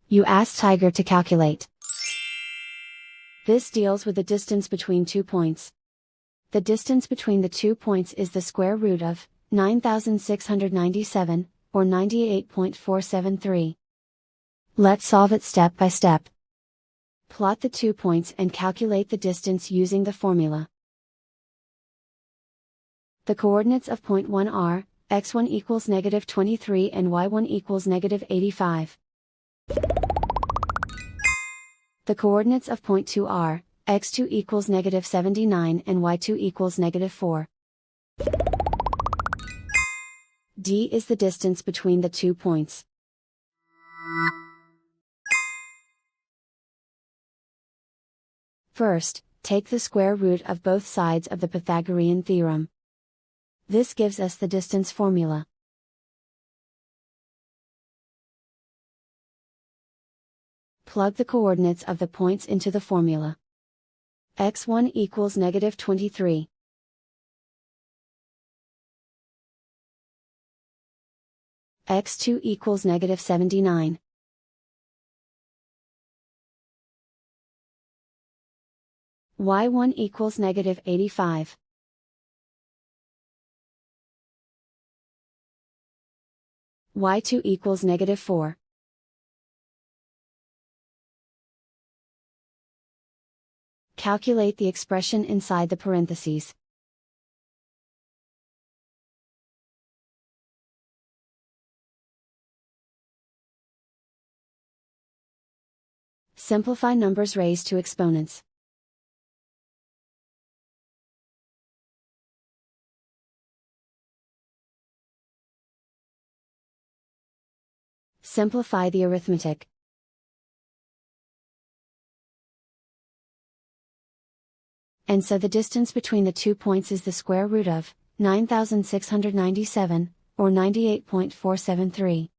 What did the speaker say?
You ask Tiger to calculate. This deals with the distance between 2 points. The distance between the 2 points is the square root of 9697, or 98.473. Let's solve it step by step. Plot the 2 points and calculate the distance using the formula. The coordinates of point 1 are, x1 equals -23 and y1 equals -85. The coordinates of point 2 are, x2 equals -79 and y2 equals -4. D is the distance between the 2 points. First, take the square root of both sides of the Pythagorean theorem. This gives us the distance formula. Plug the coordinates of the points into the formula. x1 equals -23. x2 equals -79. y1 equals -85. y2 equals -4. Calculate the expression inside the parentheses. Simplify numbers raised to exponents. Simplify the arithmetic. And so the distance between the 2 points is the square root of 9697, or 98.473.